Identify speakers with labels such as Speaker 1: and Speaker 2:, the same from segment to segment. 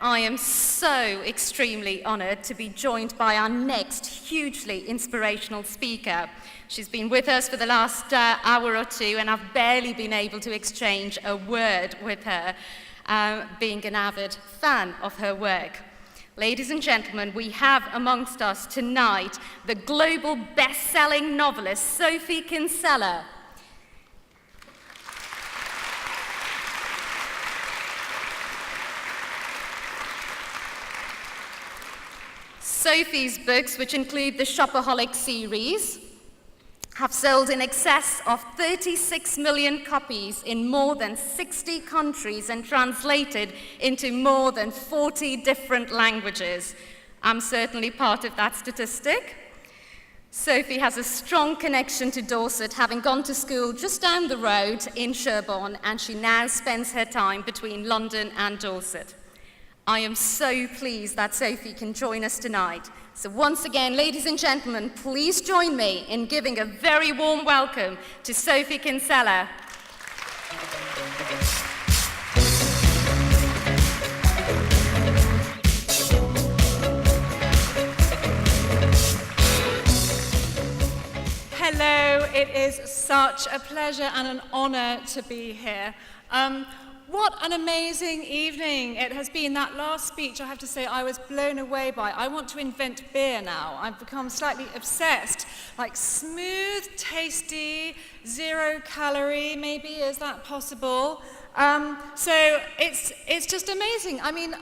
Speaker 1: I am so extremely honoured to be joined by our next hugely inspirational speaker. She's been with us for the last hour or two, and I've barely been able to exchange a word with her, being an avid fan of her work. Ladies and gentlemen, we have amongst us tonight the global best-selling novelist Sophie Kinsella. Sophie's books, which include the Shopaholic series, have sold in excess of 36 million copies in more than 60 countries and translated into more than 40 different languages. I'm certainly part of that statistic. Sophie has a strong connection to Dorset, having gone to school just down the road in Sherborne, and she now spends her time between London and Dorset. I am so pleased that Sophie can join us tonight. So once again, ladies and gentlemen, please join me in giving a very warm welcome to Sophie Kinsella.
Speaker 2: Hello, it is such a pleasure and an honor to be here. What an amazing evening it has been. That last speech, I have to say, I was blown away by. I want to invent beer now. I've become slightly obsessed. Like smooth, tasty, 0 calorie, maybe, is that possible? So it's just amazing. I mean,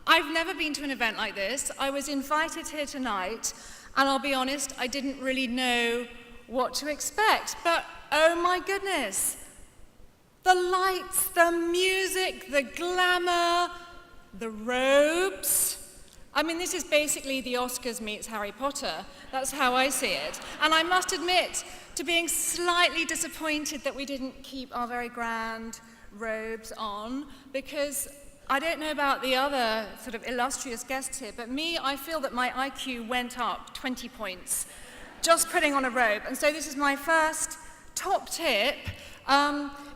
Speaker 2: I've never been to an event like this. I was invited here tonight, and I'll be honest, I didn't really know what to expect. But oh my goodness. The lights, the music, the glamour, the robes. I mean, this is basically the Oscars meets Harry Potter. That's how I see it. And I must admit to being slightly disappointed that we didn't keep our very grand robes on, because I don't know about the other sort of illustrious guests here, but me, I feel that my IQ went up 20 points just putting on a robe. And so this is my first top tip.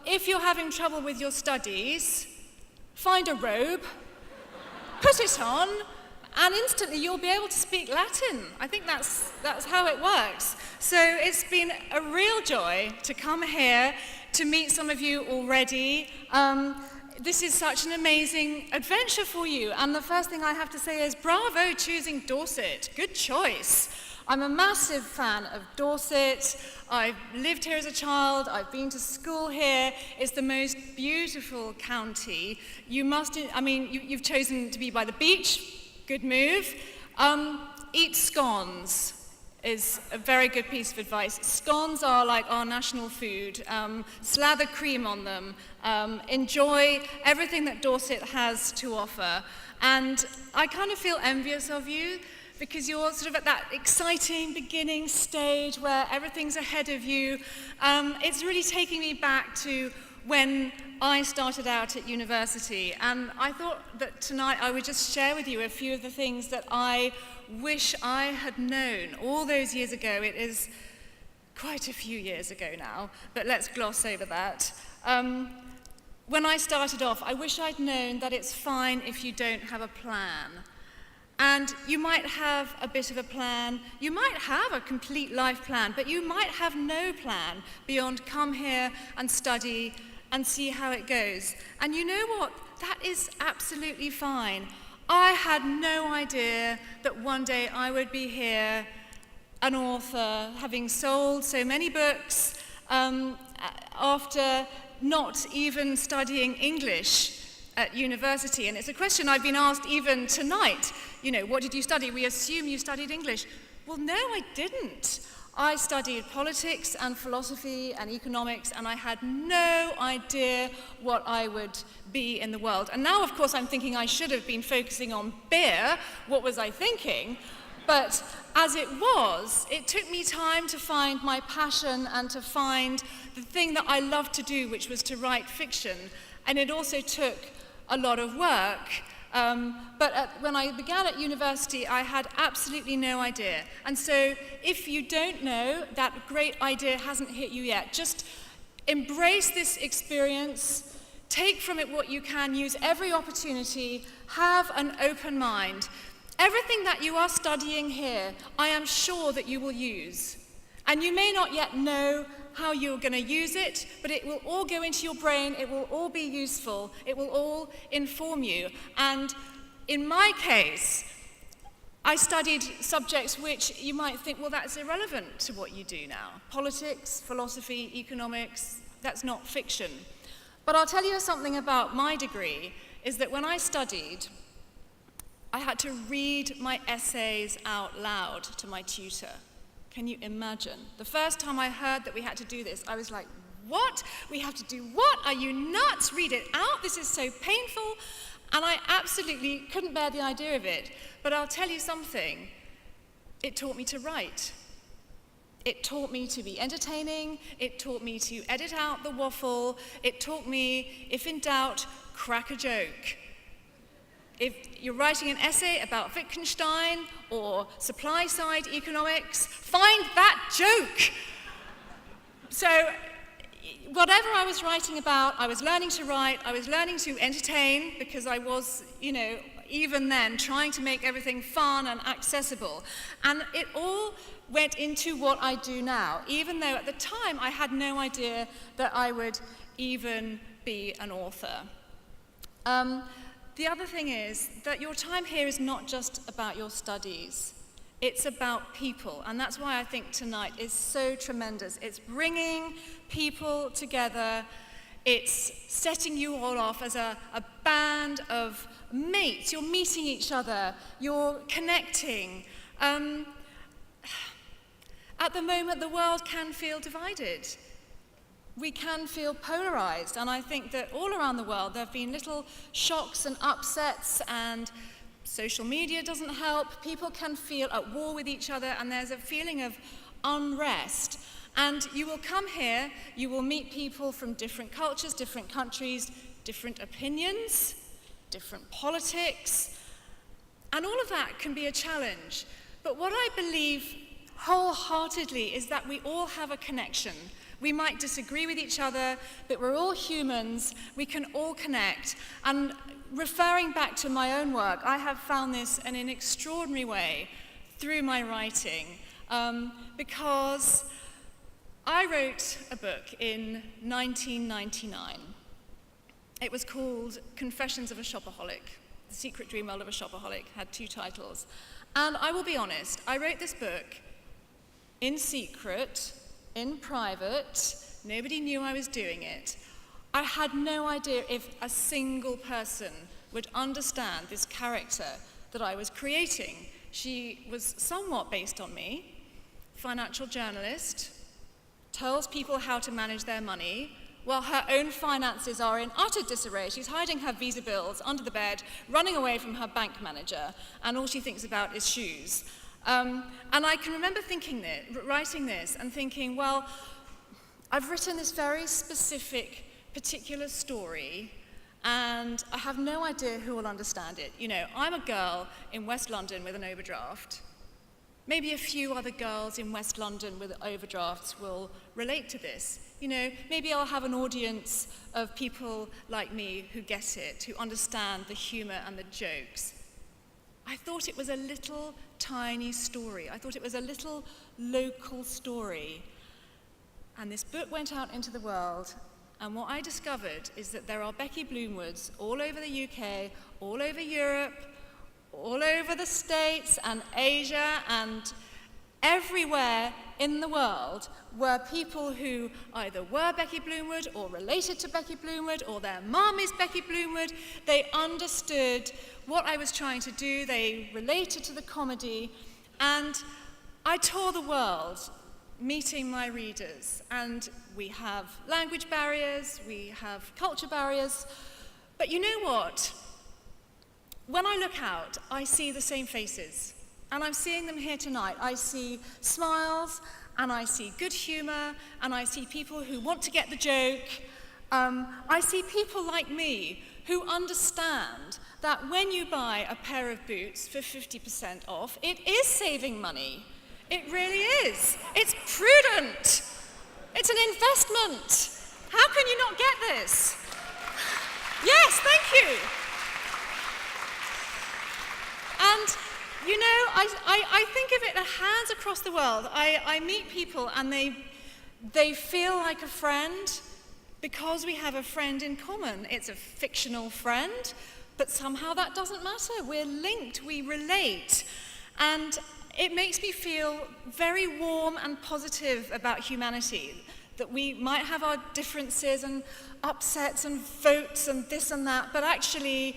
Speaker 2: If you're having trouble with your studies, find a robe, put it on, and instantly you'll be able to speak Latin. I think that's how it works. So it's been a real joy to come here to meet some of you already. This is such an amazing adventure for you. And the first thing I have to say is bravo choosing Dorset. Good choice. I'm a massive fan of Dorset. I've lived here as a child. I've been to school here. It's the most beautiful county. You've chosen to be by the beach. Good move. Eat scones is a very good piece of advice. Scones are like our national food. Slather cream on them. Enjoy everything that Dorset has to offer. And I kind of feel envious of you, because you're sort of at that exciting beginning stage where everything's ahead of you. It's really taking me back to when I started out at university, and I thought that tonight I would just share with you a few of the things that I wish I had known all those years ago. It is quite a few years ago now, but let's gloss over that. When I started off, I wish I'd known that it's fine if you don't have a plan. And you might have a bit of a plan, you might have a complete life plan, but you might have no plan beyond come here and study and see how it goes. And you know what? That is absolutely fine. I had no idea that one day I would be here, an author, having sold so many books, after not even studying English at university. And it's a question I've been asked even tonight. You know, what did you study? We assume you studied English. Well, no, I didn't. I studied politics and philosophy and economics, and I had no idea what I would be in the world. And now, of course, I'm thinking I should have been focusing on beer. What was I thinking? But as it was, it took me time to find my passion and to find the thing that I loved to do, which was to write fiction. And it also took a lot of work. But when I began at university, I had absolutely no idea. And so if you don't know, that great idea hasn't hit you yet. Just embrace this experience, Take from it what you can, use every opportunity, have an open mind. Everything that you are studying here, I am sure that you will use. And you may not yet know how you're going to use it, but it will all go into your brain, it will all be useful, it will all inform you. And in my case, I studied subjects which you might think, well, that's irrelevant to what you do now. Politics, philosophy, economics, that's not fiction. But I'll tell you something about my degree, is that when I studied, I had to read my essays out loud to my tutor. Can you imagine? The first time I heard that we had to do this, I was like, what? We have to do what? Are you nuts? Read it out? This is so painful. And I absolutely couldn't bear the idea of it. But I'll tell you something, it taught me to write. It taught me to be entertaining. It taught me to edit out the waffle. It taught me, if in doubt, crack a joke. If you're writing an essay about Wittgenstein or supply-side economics, find that joke. So whatever I was writing about, I was learning to write, I was learning to entertain, because I was, even then, trying to make everything fun and accessible. And it all went into what I do now, even though at the time I had no idea that I would even be an author. The other thing is that your time here is not just about your studies. It's about people, and that's why I think tonight is so tremendous. It's bringing people together. It's setting you all off as a band of mates. You're meeting each other. You're connecting. At the moment, the world can feel divided. We can feel polarized, and I think that all around the world there have been little shocks and upsets, and social media doesn't help. People can feel at war with each other, and there's a feeling of unrest. And you will come here, you will meet people from different cultures, different countries, different opinions, different politics, and all of that can be a challenge. But what I believe wholeheartedly is that we all have a connection. We might disagree with each other, but we're all humans. We can all connect. And referring back to my own work, I have found this in an extraordinary way through my writing, because I wrote a book in 1999. It was called Confessions of a Shopaholic. The Secret Dream World of a Shopaholic had 2 titles. And I will be honest, I wrote this book in secret, in private. Nobody knew I was doing it. I had no idea if a single person would understand this character that I was creating. She was somewhat based on me, financial journalist, tells people how to manage their money, while her own finances are in utter disarray. She's hiding her Visa bills under the bed, running away from her bank manager, and all she thinks about is shoes. And I can remember writing this and thinking, well, I've written this very specific, particular story, and I have no idea who will understand it. I'm a girl in West London with an overdraft. Maybe a few other girls in West London with overdrafts will relate to this. Maybe I'll have an audience of people like me who get it, who understand the humor and the jokes. I thought it was a little tiny story. I thought it was a little local story. And this book went out into the world, and what I discovered is that there are Becky Bloomwoods all over the UK, all over Europe, all over the States and Asia and everywhere in the world were people who either were Becky Bloomwood or related to Becky Bloomwood or their mum is Becky Bloomwood. They understood what I was trying to do. They related to the comedy. And I tour the world meeting my readers. And we have language barriers, we have culture barriers. But you know what? When I look out, I see the same faces. And I'm seeing them here tonight. I see smiles, and I see good humor, and I see people who want to get the joke. I see people like me who understand that when you buy a pair of boots for 50% off, it is saving money. It really is. It's prudent. It's an investment. How can you not get this? Yes, thank you. And, you know, I think of it as hands across the world. I meet people and they feel like a friend because we have a friend in common. It's a fictional friend, but somehow that doesn't matter. We're linked, we relate. And it makes me feel very warm and positive about humanity, that we might have our differences and upsets and votes and this and that, but actually,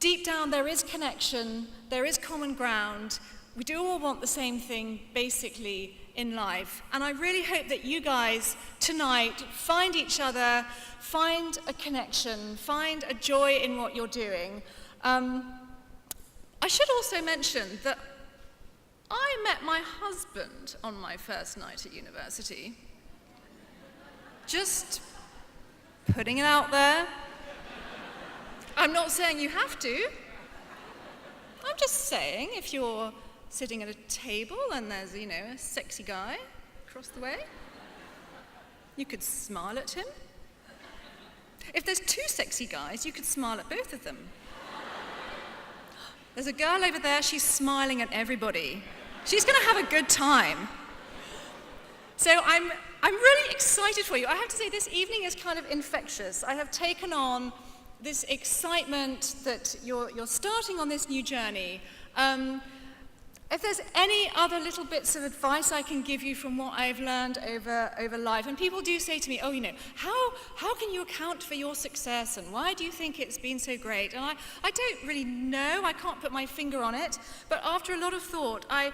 Speaker 2: deep down, there is connection, there is common ground. We do all want the same thing, basically, in life. And I really hope that you guys tonight find each other, find a connection, find a joy in what you're doing. I should also mention that I met my husband on my first night at university. Just putting it out there. I'm not saying you have to. I'm just saying if you're sitting at a table and there's, you know, a sexy guy across the way, you could smile at him. If there's two sexy guys, you could smile at both of them. There's a girl over there, she's smiling at everybody. She's gonna have a good time. So I'm really excited for you. I have to say, this evening is kind of infectious. I have taken on this excitement that you're starting on this new journey. If there's any other little bits of advice I can give you from what I've learned over life, and people do say to me, oh, you know, how can you account for your success, and why do you think it's been so great? And I don't really know, I can't put my finger on it, but after a lot of thought, I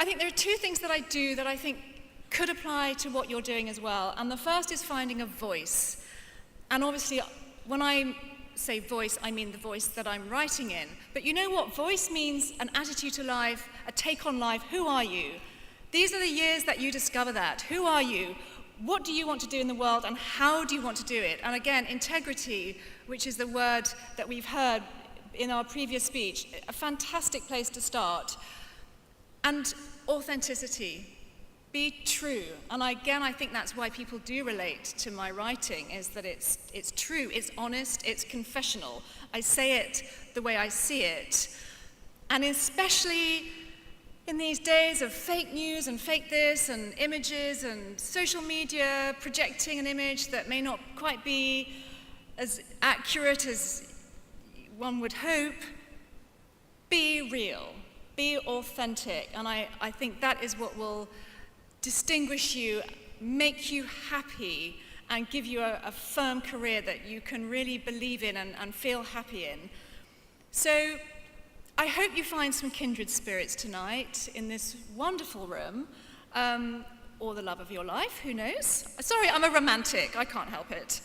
Speaker 2: think there are two things that I do that I think could apply to what you're doing as well. And the first is finding a voice. And obviously, when I say voice, I mean the voice that I'm writing in. But you know what? Voice means an attitude to life, a take on life. Who are you? These are the years that you discover that. Who are you? What do you want to do in the world, and how do you want to do it? And again, integrity, which is the word that we've heard in our previous speech, a fantastic place to start. And authenticity. Be true. And again, I think that's why people do relate to my writing, is that it's true, it's honest, it's confessional. I say it the way I see it. And especially in these days of fake news and fake this and images and social media projecting an image that may not quite be as accurate as one would hope, be real, be authentic. And I think that is what will distinguish you, make you happy, and give you a firm career that you can really believe in and feel happy in. So I hope you find some kindred spirits tonight in this wonderful room, or the love of your life, who knows? Sorry, I'm a romantic, I can't help it.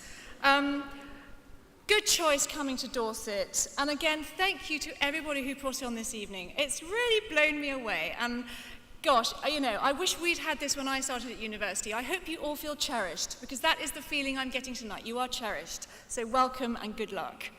Speaker 2: Good choice coming to Dorset. And again, thank you to everybody who put on this evening. It's really blown me away. And gosh, you know, I wish we'd had this when I started at university. I hope you all feel cherished, because that is the feeling I'm getting tonight. You are cherished. So welcome and good luck.